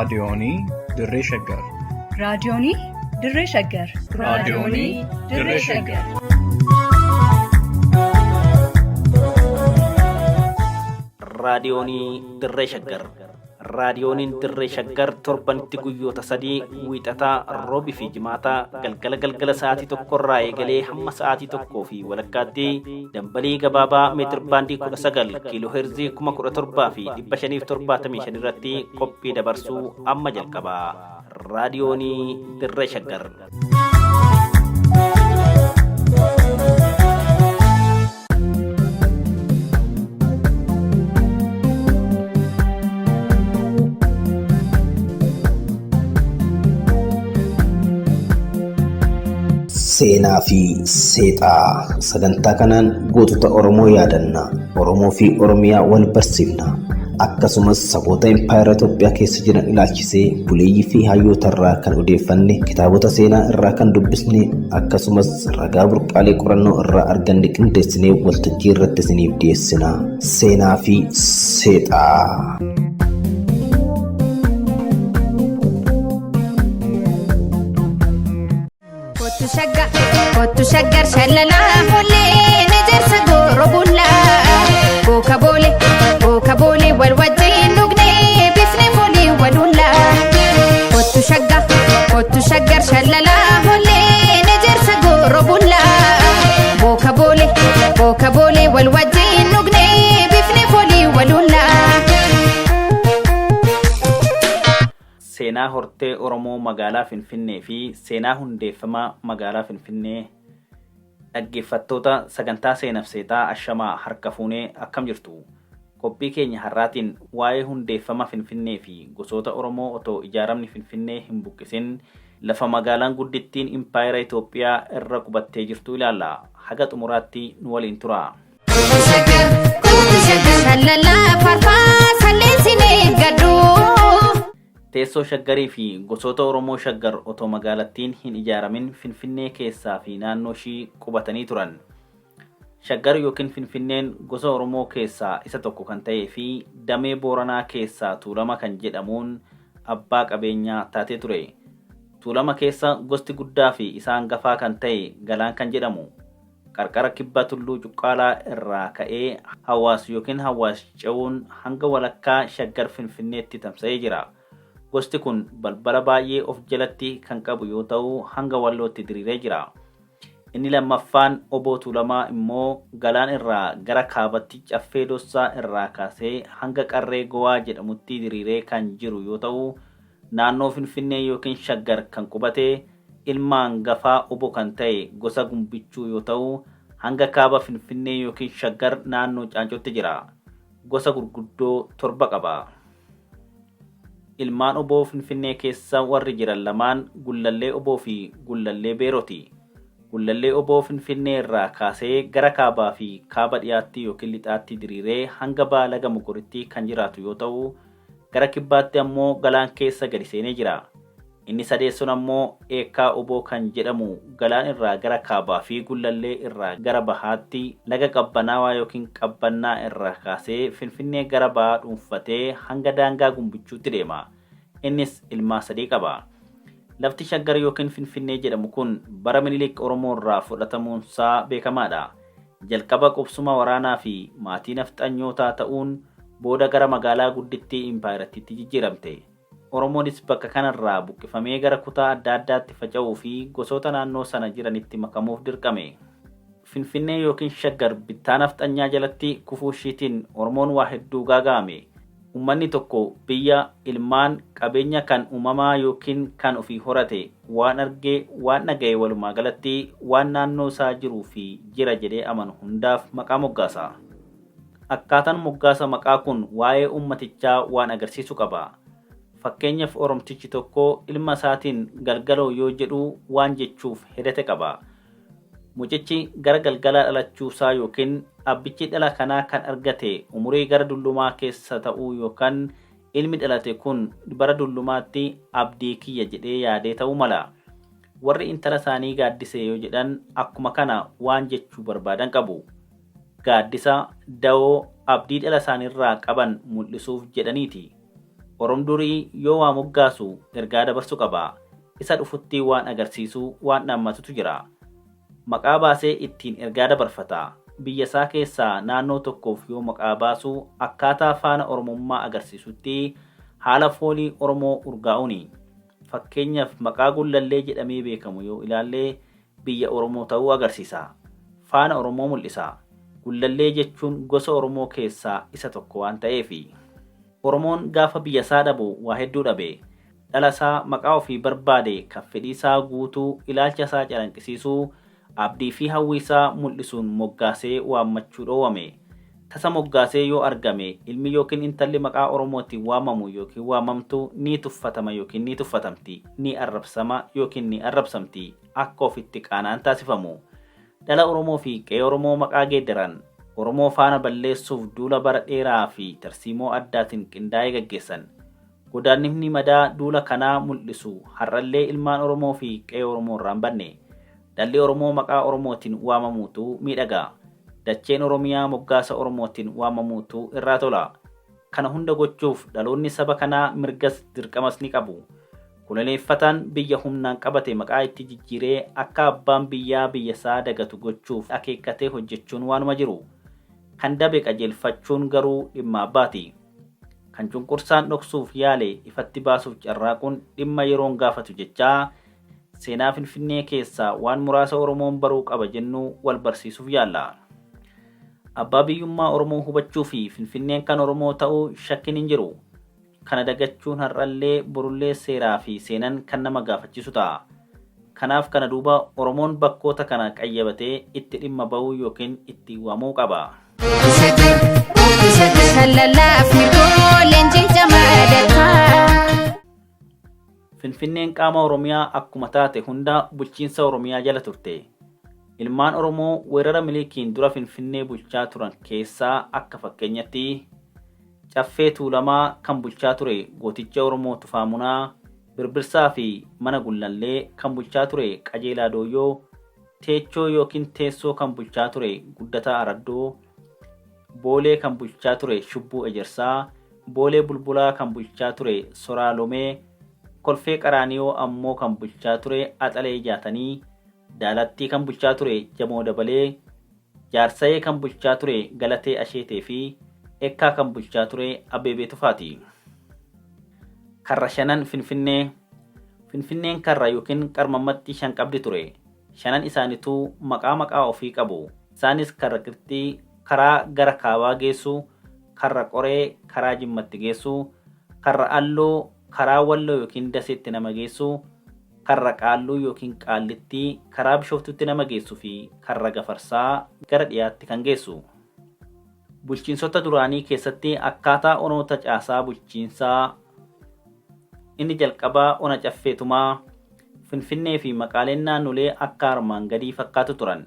raadiyoonii Dirree Shaggar. raadiyoonii Dirree Shaggar. raadiyoonii Dirree Shaggar. raadiyoonii Dirree Shaggar. raadiyooniin Dirree Shaggar torbanitti guyyoota 3 wiixataa roobii fi jimaataa galgala sa'aatii tokkorraa eegalee hamma sa'aatii tokkoo fi walakkaatti dambalii gabaabaa meetir baandii 19 kiiloo heerzii 17,575 irratti qophii dabarsuu amma jalqaba. raadiyoonii Dirree Shaggar. Seenaa fi seexaa sagantaa kanaan gootota Oromoo yaadanna. Oromoo fi Oromiyaa wal barsiifna. Akkasumas saboota Impaayera Itoophiyaa keessa jiran ilaalchisee buleeyyii fi hayyoota irraa kan odeeffanne, kitaabota seenaa irraa kan dubbisne, akkasumas ragaa burqaalee qorannoo irraa arganne qindeessinee waltajjii irratti isiniif dhiyeessina. Seenaa fi seexaa. Kottu shaggar shallalaa hollee ni jarsa gooroo bullaa gooka boolee wal wajjin dhugnee bifni foolii walullaa. Kottu shaggar shallalaa hollee ni jarsa gooroo bullaa gooka boolee wal wajjin dhugnee bifni foolii walullaa. Seenaa hortee Oromoo magaalaa Finfinnee fi seenaa hundeeffama magaalaa Finfinnee. Dhaggeeffattoota sagantaa seenaaf seexaa ashamaa harka fuunee akkam jirtu. Qophii keenya har'aatiin waa'ee hundeeffama Finfinnee fi gosoota Oromoo otoo ijaaramni Finfinnee hin buqqisin lafa magaalaan guddittiin Impaayera Itoophiyaa irra qubattee jirtu ilaalla. Haga xumuraatti nu waliin tura. Teessoo Shaggarii fi gosoota Oromoo Shaggar otoo magaalattiin hin ijaaramin Finfinnee keessaa fi naannoo ishii qubatanii turan. Shaggar yookiin Finfinneen gosa Oromoo keessaa isa tokko kan ta'ee fi damee Booranaa keessaa Tuulama kan jedhamuun abbaa qabeenyaa taatee ture. Tuulama keessa gosti guddaa fi isa hangafaa kan ta'e Galaan kan jedhamu qarqara kibba tulluu Cuqqaalaa irraa ka'ee Hawaas yookiin Hawaas ce'uun hanga walakkaa Shaggar Finfinneetti tamsa'ee jira. Gosti kun balbala baay'ee of jalatti kan qabu yoo ta'u hanga Wallootti diriiree jira. Inni lammaffaan Obbo Tuulamaa immoo Galaan irraa gara kaabatti Caffee Dossaa irraa kaasee hanga Qarree Gowaa jedhamutti diriiree kan jiru yoo ta'u naannoo Finfinnee yookiin Shaggar kan qubate ilma hangafaa Obbo kan ta'e gosa Gumbichuu yoo ta'u hanga kaaba Finfinnee yookiin Shaggar naannoo Caancootti jira. Gosa gurguddoo 7 qaba. Ilmaan Obbo Finfinnee keessa warri jiran lamaan Gullallee Obbo fi Gullallee Beerooti. Gullallee Obbo Finfinnee irraa kaasee gara kaabaa fi kaaba dhiyaatti yookiin lixaatti diriiree hanga Baalaga Mukuritti kan jiraatu yoo ta'u gara kibbaatti ammoo Galaan keessa gadi seenee jira. Inni sadeessuun ammoo Eekkaa Obbo kan jedhamu Galaan irraa gara kaabaa fi Gullallee irraa gara bahaatti laga qabbanaawaa yookiin qabbannaa irraa kaasee Finfinnee gara bahaa dhuunfatee hanga daangaa Gumbichuutti deema. Innis ilmaa 3 qaba. Lafti Shaggar yookiin Finfinnee jedhamu kun bara Minilik Oromoo irraa fudhatamuunsaa beekamaadha. Jalqaba qubsuma waraanaa fi maatii nafxanyootaa ta'uun booda gara magaalaa guddittii Impaayerattiitti jijjiiramte. Oromoonis bakka kanarraa buqqifamee gara kutaa adda addaatti faca'uu fi gosoota naannoo sana jiranitti makamuuf dirqame. Finfinnee yookiin Shaggar bittaa nafxanyaa jalatti kufuu ishiitiin Oromoon waa hedduu gaaga'ame. Uummanni tokko biyya ilmaan qabeenya kan uumamaa yookiin kan ofii horate waan argee waan dhaga'e walumaa galatti waan naannoo isaa jiruu fi jira jedhee amanu hundaaf maqaa moggaasa. Akkaataan moggaasa maqaa kun waa'ee uummatichaa waan agarsiisu qaba. Fakkeenyaaf Oromtichi tokko ilma isaatiin Galgaloo yoo jedhu waan jechuuf hidhate qaba. Mucichi gara galgalaa dhalachuusaa yookiin abbichi dhala kanaa kan argate umurii gara dullumaa keessa ta'uu yookaan ilmi dhalate kun bara dullumaatti abdii kiyya jedhee yaadee ta'uu mala. Warri intala isaanii gaaddise yoo jedhan akkuma kana waan jechuu barbaadan qabu. Gaaddisa da'oo abdii dhala isaaniirraa qaban mul'isuuf jedhaniiti. Oromdurii yoo waa moggaasu ergaa dabarsu qaba. Isa dhufutti waan agarsiisu waan dhaammatutu jira. Maqaa baasee ittiin ergaa dabarfata. Biyya isaa keessaa naannoo tokkoof yoo maqaa baasu akkaataa faana Oromummaa agarsiisutti haala foolii Oromoo urgaa'uuni. Fakkeenyaaf maqaa Gullallee jedhamee beekamu yoo ilaalle biyya Oromoo ta'uu agarsiisa. Faana Oromoo mul'isa. Gullallee jechuun gosa Oromoo keessaa isa tokko waan ta'eefi. Oromoon gaafa biyya isaa dhabu waa hedduu dhabe. Dhala isaa maqaa ofii barbaade kan fedhii isaa guutuu ilaalcha isaa calanqisiisuu abdii fi hawwii isaa mul'isuun moggaasee waammachuu dhoowwame. Tasa moggaasee yoo argame ilmi yookiin intalli maqaa Oromootiin waamamu yookiin waamamtu ni tuffatama yookiin ni tuffatamti, ni arrabsama yookiin ni arrabsamti, akka ofitti qaanaan taasifamu. Dhala Oromoo fi qe'ee Oromoo maqaa geeddaran Oromoo faana balleessuuf duula bara dheeraa fi tarsiimoo addaatiin qindaa'ee gaggeessan. Godaannifni madaa duula kanaa mul'isu har'allee ilmaan Oromoo fi qe'ee Oromoo irraan banne. Dhalli Oromoo maqaa Oromootiin waamamuutu miidhaga. Dacheen Oromiyaa moggaasa Oromootiin waamamuutu irraa tola. Kana hunda gochuuf dhaloonni saba kanaa mirgas dirqamas ni qabu. Koloneeffataan biyya humnaan qabate maqaa itti jijjiiree akka abbaan biyyaa biyya isaa dagatu gochuuf akeekkatee hojjechuun waanuma jiru. Kan dabe qajeelfachuun garuu dhimma abbaati. Kan cunqursaan dhoksuuf yaale ifatti baasuuf carraaquun dhimma yeroon gaafatu jechaa seenaa Finfinnee keessaa waan muraasa Oromoon baruu qaba jennu wal barsiisuuf yaalla. Abbaa biyyummaa Oromoo hubachuu fi Finfinneen kan Oromoo ta'uu shakkiin hin jiru. Kana dagachuun har'allee borullee seeraa fi seenan kan nama gaafachiisu ta'a. Kanaaf kana duuba Oromoon bakkoota kana qayyabatee itti dhimma bahuu yookiin itti waamuu qaba. Finfinneen qaama Oromiyaa akkuma taate hunda bulchiinsa Oromiyaa jala turte. Ilmaan Oromoo weerara milikiin dura Finfinnee bulchaa turan keessaa akka fakkeenyatti Caffee Tuulamaa kan bulchaa ture gooticha Oromoo Tufaamunaa, Birbirsaa fi mana Gullallee kan bulchaa ture Qajeelaa Dooyyoo, Teechoo yookiin Teessoo kan bulchaa ture Guddataa Araddoo, Boolee kan bulchaa ture Shubbuu Ejersaa, Boolee Bulbulaa kan bulchaa ture Soraa Lomee, Kolfee Qaraaniyoo ammoo kan bulchaa ture Axalee Jaatanii, Daalattii kan bulchaa ture Jamoo Dabalee, Jaarsayee kan bulchaa ture Galatee Asheetee fi Ekkaa kan bulchaa ture Abeebee Tufaati. Karra shanan Finfinnee. Finfinneen karra yookiin qarmammatti shan qabdi ture. Shanan isaaniituu maqaa ofii qabu. Isaanis karra Qirxii karaa gara kaabaa geessu, karra Qoree karaa Jimmatti geessu, karra Alloo karaa Walloo yookiin Daseetti nama geessu, karra Qaalluu yookiin Qaallittii karaa Bishooftutti nama geessu fi karra Gafarsaa gara dhiyaatti kan geessu. Bulchiinsota duraanii keessatti akkaataa onoota caasaa bulchiinsaa inni jalqabaa ona Caffeetumaa, Finfinnee fi maqaaleen naannolee akka armaan gadii fakkaatu turan.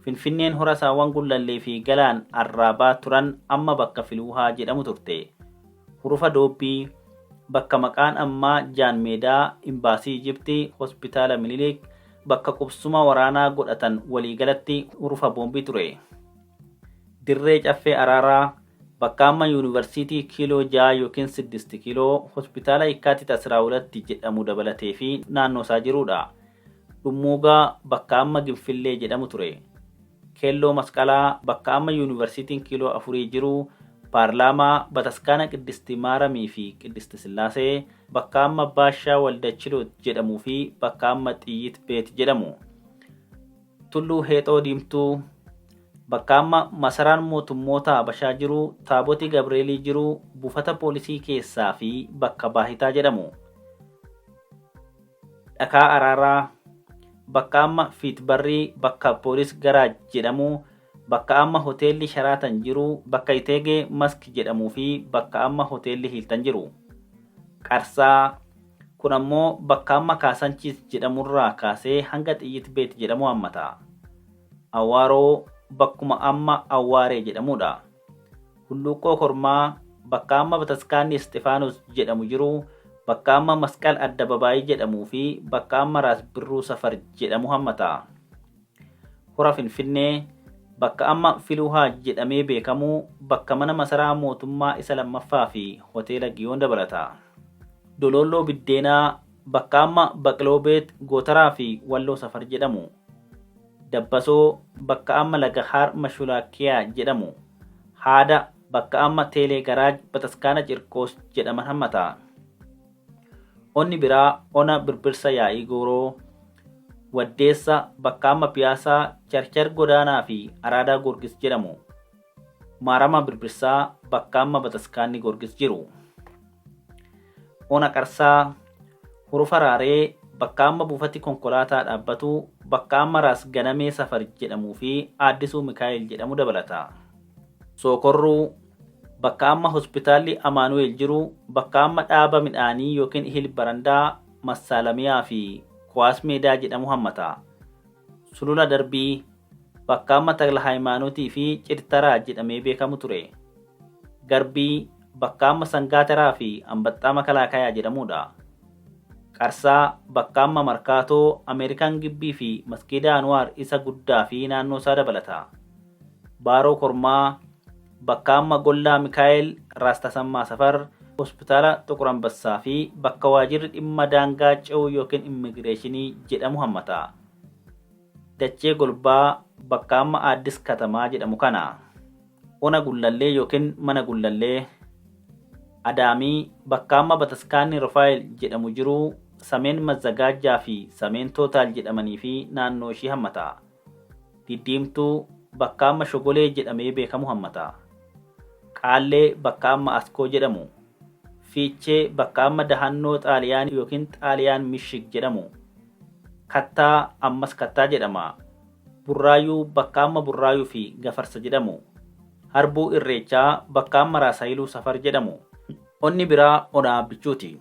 Finfinneen hora Saawwan Gullallee fi Galaan Arraabaa turan amma bakka Filuuhaa jedhamu turte. Hurufa Doobbii bakka maqaan ammaa Jaan Meedaa Imbaasii Ijiptii Hospitaala Minilik bakka qubsuma waraanaa godhatan waliigalatti hurufa Boombii ture. Dirree Caffee Araaraa bakka amma Yuunivarsiitii kiiloo 6 yookiin 6 kiiloo Hospitaala Ikkaatit 12 jedhamu dabalatee fi naannoo isaa jirudha. Dhummuugaa bakka amma Ginfillee jedhamu ture. Keelloo Masqalaa bakka amma Yuunivarsiitiin kiiloo 4 jiru, Paarlaamaa Bataskaana Qiddisti Maaramii fi Qiddisti Sillaasee bakka amma Baashaa Waldachiloo jedhamuu fi bakka amma Xiyyit Beet jedhamu. Tulluu Heexoo Diimtuu bakka amma masaraan mootummoota Habashaa jiru, Taaboti Gabreelii jiru, buufata poolisii keessaa fi bakka Baahitaa jedhamu. Dhakaa Araaraa bakka amma Fiitbarrii bakka Poolis Garaaj jedhamu, bakka amma hoteelli Sharaatan jiru, bakka Iteegee Mask jedhamuu fi bakka amma hoteelli Hiiltan jiru. Qarsaa kun ammoo bakka amma Kaasanchiis jedhamurraa kaasee hanga Xiyyit Beet jedhamu hammata. Awwaaroo bakkuma amma Awwaaree jedhamudha. Hulluuqoo Kormaa bakka amma Bataskaanni Isxifaanos jedhamu jiru, bakka amma Masqal Addababaayii jedhamuu fi bakka amma Raas Birruu Safar jedhamu hammata. Hora Finfinnee bakka amma Filuhaa jedhamee beekamu bakka mana masaraa mootummaa isa lammaffaa fi hoteela Giyoon dabalata. Dololloo Biddeenaa bakka amma Baqloobeet Gootaraa fi Walloo Safar jedhamu. Dabbasoo bakka amma Laga Haar Mashulaakiyaa jedhamu. Haada bakka amma Teelee Garaaj Bataskaana Cirkoos jedhaman hammata. Onni biraa ona Birbirsa Yaa'ii Gooroo, Waddeessa bakka amma Piyaasaa Charchar Godaanaa fi Araadaa Gorgis jedhamu. Maarama Birbirsaa bakka amma Bataskaanni Gorgis jiru. Ona Qarsaa Hurufa Raaree bakka amma buufati konkolaataa dhaabbatu bakka amma Raas Ganamee Safar jedhamuu fi Aaddisuu Mikaa'el jedhamu dabalata. Sookorruu bakka amma hospitaalli Amaanu'eel jiru bakka amma dhaaba midhaanii yookiin Ihil Barandaa Massaalamiyaa fi Kuwaas Meedaa jedhamu hammata. Sulula Darbii bakka amma Tagla Haayimaanuutii fi Cirtaraa jedhamee beekamu ture. Garbii bakka amma Sangaataraa fi Ambaxxaa Makalaakayaa jedhamudha. Qarsaa bakka amma Markaatoo, Ameerikaan Gibbii fi Masgiida Anwaar isa guddaa fi naannoo isaa dabalata. Baaroo Kormaa bakka amma Gollaa Mikaa'el, Raas Tasammaa Safar, hospitaala Xuqur Ambassaa fi bakka waajirri dhimma daangaa ce'uu yookiin immigireeshinii jedhamu hammata. Dachee Golbaa bakka amma Aaddis Katamaa jedhamu kana. Ona Gullallee yookiin mana Gullallee. Adaamii bakka amma Bataskaanni Rufaayil jedhamu jiru Sameen Mazzagaajjaa fi Sameen Tootaal jedhamanii fi naannoo ishii hammata. Diddiimtuu bakka amma Shogolee jedhamee beekamu hammata. Qaallee bakka amma Askoo jedhamu. Fiichee bakka amma Dahannoo Xaaliyaan yookiin Xaaliyaan Mishig jedhamu. Kattaa ammas Kattaa jedhama. Burraayuu bakka amma Burraayuu fi Gafarsa jedhamu. Harbuu Irreechaa bakka amma Raasayiluu Safar jedhamu. Onni biraa Onaa Bichuuti.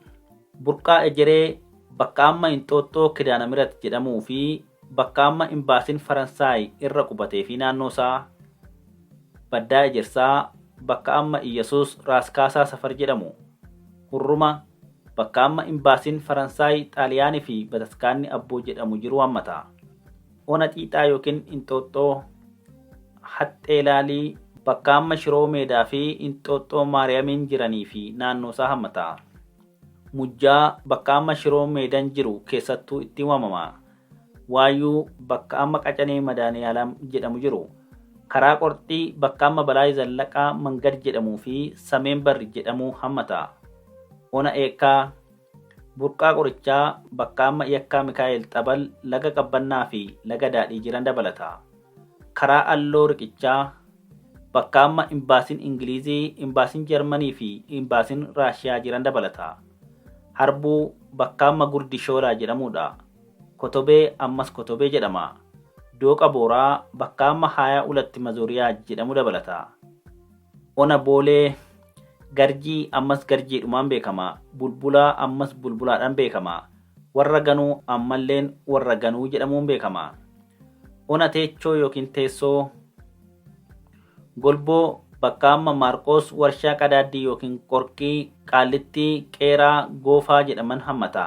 Burqaa Ejeree bakka amma Inxooxxoo Kidaanamirat jedhamuu fi bakka amma Imbaasiin Faransaay irra qubatee fi naannoo isaa. Baddaa Ejersaa bakka amma Iyyesuus Raaskaasaa Safar jedhamu. Hurruma bakka amma Imbaasiin Faransaay Xaaliyaanii fi Bataskaanni Abboo jedhamu jiru hammata. Ona Xiixaa yookiin Inxooxxoo Haxxee Laalii bakka amma Shiroo Meedaa fi Inxooxxoo Maariyaamiin jiranii fi naannoo isaa hammata. Mujjaa bakka amma Shiroo Meedaan jiru keessattuu itti waamama. Waayyuu bakka amma Qacanee Madaaniyaalam jedhamu jiru. Karaa Qorxii bakka amma Balaay Zallaqaa Mangad jedhamuu fi Sameen Barri jedhamu hammata. Ona Eekkaa Burqaa Qorichaa bakka amma Yakkaa Mikaa'el Xabal Laga Qabbannaa fi Laga Daadhii jiran dabalata. Karaa Alloo Riqichaa bakka amma Imbaasiin Ingilizii, Imbaasiin Jarmanii fi Imbaasiin Raashiyaa jiran dabalata. Harbuu bakka amma Gurdi Shoolaa jedhamudha. Kotobee ammas Kotobee jedhama. Dooqa Booraa bakka amma Haayaa Ulatti Mazooriyaa jedhamu dabalata. Ona Boolee Garjii ammas Garjiidhumaan beekama. Bulbulaa ammas Bulbulaadhaan beekama. Warra Ganuu ammalleen Warra Ganuu jedhamuun beekama. Ona Teechoo yookiin Teessoo Golboo bakka amma Maarqoos Warshaa Qadaaddii yookiin Qorqii, Qaallittii, Qeeraa, Goofaa jedhaman hammata.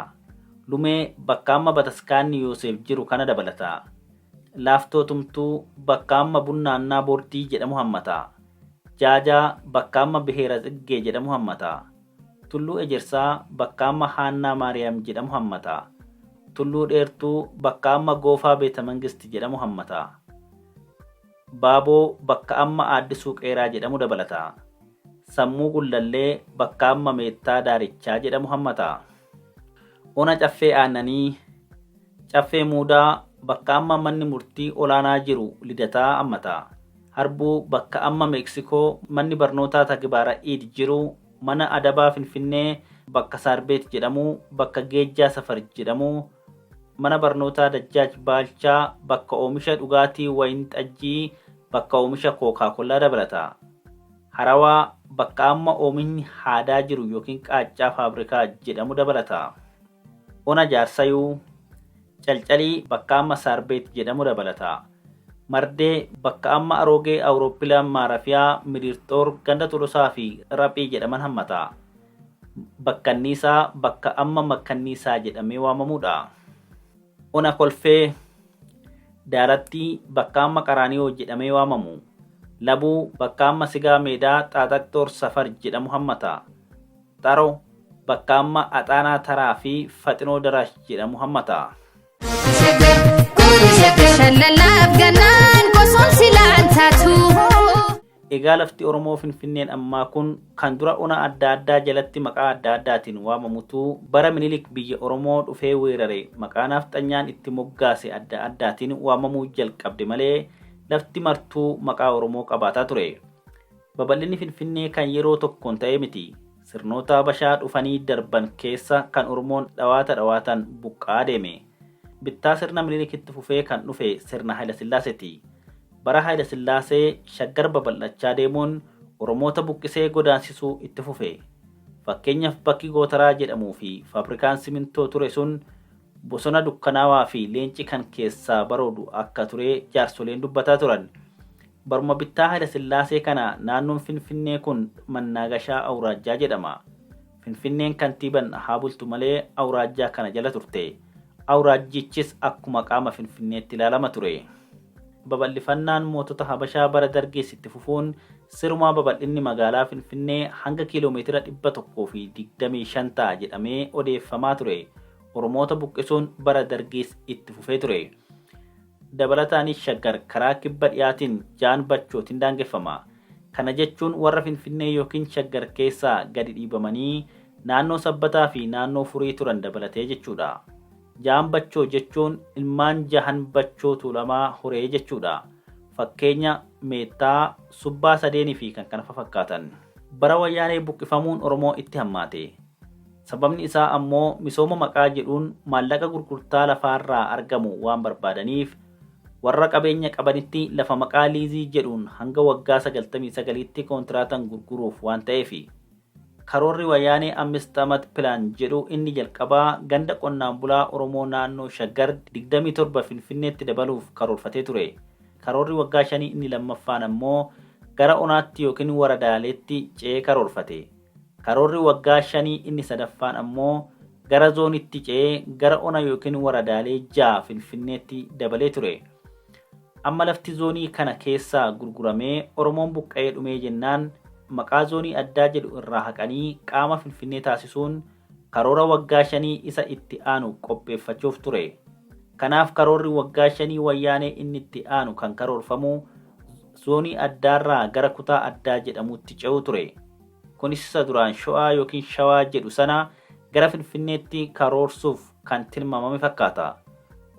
Lumee bakka amma Bataskaanni Yoosef jiru kana dabalata. Laaftoo Tumtuu bakka amma Bunnaannaa Boordii jedhamu hammata. Jaajaa bakka amma Biheera Xiggee jedhamu hammata. Tulluu Ejersaa bakka amma Haannaa Maariyaam jedhamu hammata. Tulluu Dheertuu bakka amma Goofaa Beeta Mangisti jedhamu hammata. Baaboo bakka amma Aaddisuu Qeeraa jedhamu dabalata. Sammuu Gullallee bakka amma Meettaa Daarichaa jedhamu hammata. Ona Caffee Aannanii Caffee Muudaa bakka amma manni murtii olaanaa jiru Lidataa hammata. Harbuu bakka amma Meeksikoo manni barnootaa Tagibaara Iid jiru. Mana adabaa Finfinnee bakka Saarbeet jedhamu, bakka Geejjaa Safar jedhamu. Mana barnootaa Dajjaaj Baalchaa bakka oomisha dhugaatii Wayin Xajjii, bakka oomisha Kookaa-Kollaa dabalata. Harawaa bakka amma oomishni haadaa jiru yookiin qaaccaa faabrikaa jedhamu dabalata. Ona Jaarsayuu Calcalii bakka amma Saarbeet jedhamu dabalata. Mardee bakka amma Aroogee Awuroopilaan Maarafiyaa Miriirxoor Ganda Tolosaa fi Raphii jedhaman hammata. Bakkanniisaa bakka amma Makkanniisaa jedhamee waamamudha. Ona Kolfee Daaratti bakka amma Qaraaniyoo jedhamee waamamu. Labuu bakka amma Sigaa Meedaa Xaaxaqxoor Safar jedhamu hammata. Xaro bakka amma Axaanaa Taraa fi Faxinoo Darash jedhamu hammata. Egaa lafti Oromoo Finfinneen ammaa kun kan dura ona adda addaa jalatti maqaa adda addaatiin waamamutu bara Minilik biyya Oromoo dhufee weerare maqaa nafxanyaan itti moggaase adda addaatiin waamamuu jalqabde malee lafti martuu maqaa Oromoo qabaataa ture. Babal'inni Finfinnee kan yeroo tokkoon ta'ee miti. Sirnoota Habashaa dhufanii darban keessa kan Oromoon dhawaataan buqqa'aa deeme. Bittaa sirna Minilikitti fufee kan dhufe sirna Haayila Sillaaseeti. Bara Haayila Sillaasee shaggar babal'achaa deemuun Oromoota buqqisee godaansisuu itti fufe. Fakkeenyaaf bakki Gootaraa jedhamuu fi faabrikaan simintoo ture sun bosona dukkanaawaa fi leenci kan keessaa baroodu akka ture jaarsoleen dubbataa turan. Baruma bittaa Haayila Sillaasee kana naannoon Finfinnee kun Mannaagashaa Awuraajjaa jedhama. Finfinneen kantiiban haa bultu malee Awuraajjaa kana jala turte. Awuraajjichis akkuma qaama Finfinneetti ilaalama ture. Babal'ifannaan mootota Habashaa bara Dargees itti fufuun sirumaa babal'inni magaalaa Finfinnee hanga kiiloomeetira 125 ta'a jedhamee odeeffamaa ture. Oromoota buqqisuun bara Dargees itti fufee ture. Dabalataanis shaggar karaa kibba dhiyaatiin Jaan Bachootiin daangeffama. Kana jechuun warra Finfinnee yookiin shaggar keessaa gadi dhiibamanii naannoo Sabbataa fi naannoo Furii turan dabalatee jechuudha. Jaan Bachoo jechuun ilmaan jahan Bachoo Tuulamaa Horee jechuudha. Fakkeenya Meettaa, Subbaa Sadeenii fi kan kana fakkaatan. Bara wayyaanee buqqifamuun Oromoo itti hammaate. Sababni isaa ammoo misooma maqaa jedhuun maallaqa gurgurtaa lafaarraa argamu waan barbaadaniif warra qabeenya qabanitti lafa maqaa liizii jedhuun hanga waggaa 99tti kontiraatan gurguruuf waan ta'eefi. Karoorri wayyaanee Ammistamat Pilaan jedhu inni jalqabaa ganda qonnaan bulaa Oromoo naannoo Shaggar 27 Finfinneetti dabaluuf karoorfatee ture. Karoorri waggaa 5 inni lammaffaan ammoo gara onaatti yookiin waradaaleetti ce'ee karoorfate. Karoorri waggaa 5 inni sadaffaan ammoo gara zoonitti ce'ee gara ona yookiin waradaalee 6 Finfinneetti dabalee ture. Amma lafti zoonii kana keessaa gurguramee Oromoon buqqa'ee dhumee jennaan maqaa zoonii addaa jedhu irraa haqanii qaama Finfinnee taasisuun karoora waggaa 5 isa itti aanu qopheeffachuuf ture. Kanaaf karoorri waggaa 5 wayyaanee inni itti aanu kan karoorfamu zoonii addaarraa gara kutaa addaa jedhamutti ce'uu ture. Kunis isa duraan Sho'aa yookiin Shawaa jedhu sana gara Finfinneetti karoorsuuf kan tilmaamame fakkaata.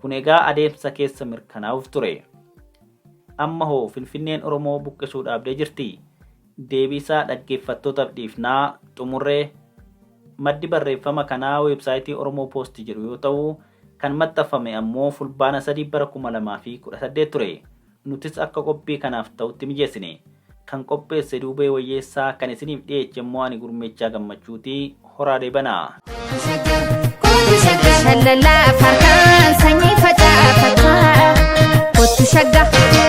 Kun egaa adeemsa keessa mirkanaa'uuf ture. Amma hoo Finfinneen Oromoo buqqisuu dhaabdee jirti. Deebisaa dhaggeeffattootaaf dhiifnaa xumurree. Maddi barreeffama kanaa weebsaayitii Oromoo Post jedhu yoo ta'u kan maxxanfame ammoo fulbaana 3 bara 2018 ture. Nutis akka qophii kanaaf ta'utti mijeessine. Kan qopheesse Duubee Wayyeessaa kan isiniif dhiyeesse immoo ani Gurmeechaa Gammachuuti. Horaa deebanaa.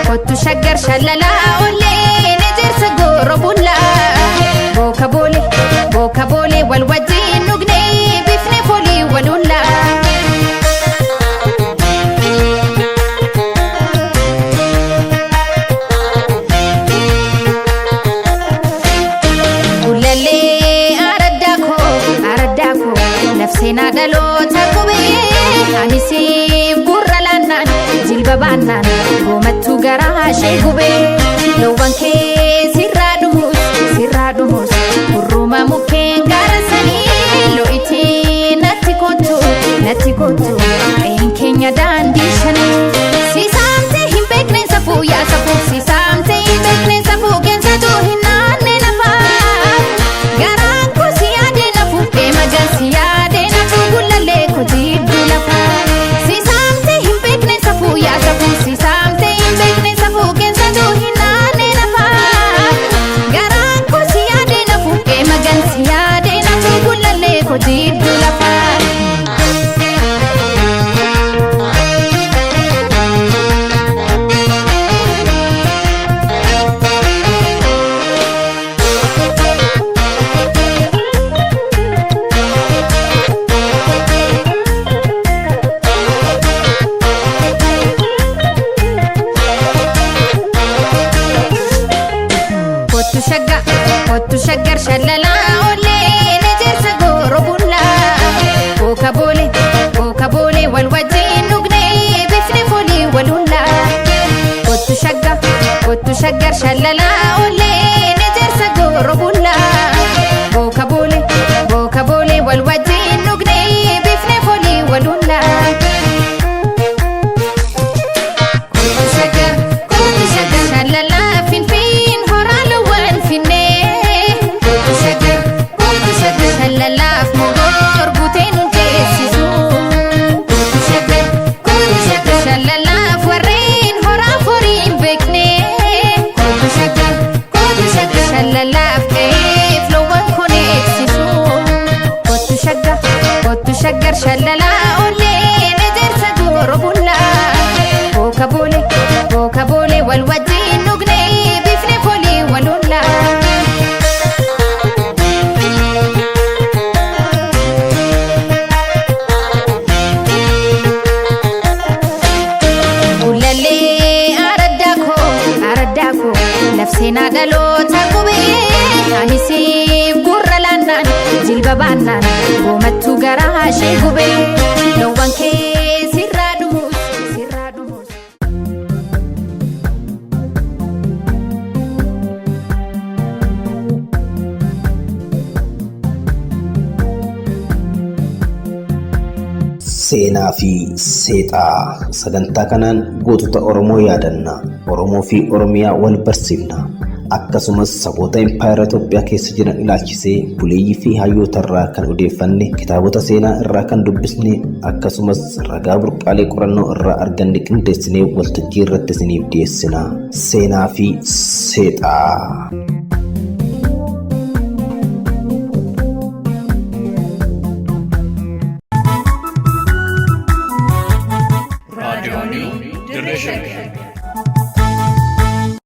Kottu shaggar shallalaa ollee nejersa gooro bullaa booka boolee wal wajjin nugnee bifne folii walullaa. Gullallee araddaa koo nafseenaa dhaloota qubee anisiif gurra laannaan jilba baannaan goomattuu garaa ishee gubee loowwan kee sirraa dhumus hurruma mukkeen gaara sanii lo'itii natti kottu qe'een keenya daandii shanii siisaamtee hin beekneen safuu yaa safuu siisaamtee hin beekneen safuu geensatu hin naanne lafaa garaan koo si yaadee nafu deemagan si yaadee nafu gullallee koo jidduu lafaa siisaamtee hin beekneen safuu yaa safuu siisaamtee hin beekneen safuu geensatu hin naanne lafaa shagga kottu shaggar shallala olle nejersa goro bulla boka bole wal wajin nugne bifne foli walulla kottu shaggar shallala olle nejersa goro bulla boka bole wal wajin nugne bifne foli walulla shaggar shallala olle nejersa goro bulla boka bole wal wajin nugne bifne foli walulla gulalle aradako nafsena dalota kube anisif gurra lannan jilba bannan gomattu garaa shee gube loowwan kee sirraa dhumus seenaa fi seexaa sagantaa kanaan gootota Oromoo yaadanna Oromoo fi Oromiyaa wal barsiifna akkasumas saboota impaayera Itoophiyaa keessa jiran ilaalchisee buleeyyii fi hayyoota irraa kan odeeffanne kitaabota seenaa irraa kan dubbisne akkasumas ragaa burqaalee qorannoo irraa arganne qindeessinee waltajjii irratti isiniif dhiyeessina seenaa fi seexaa. Raadiyoonii Dirree Shaggar.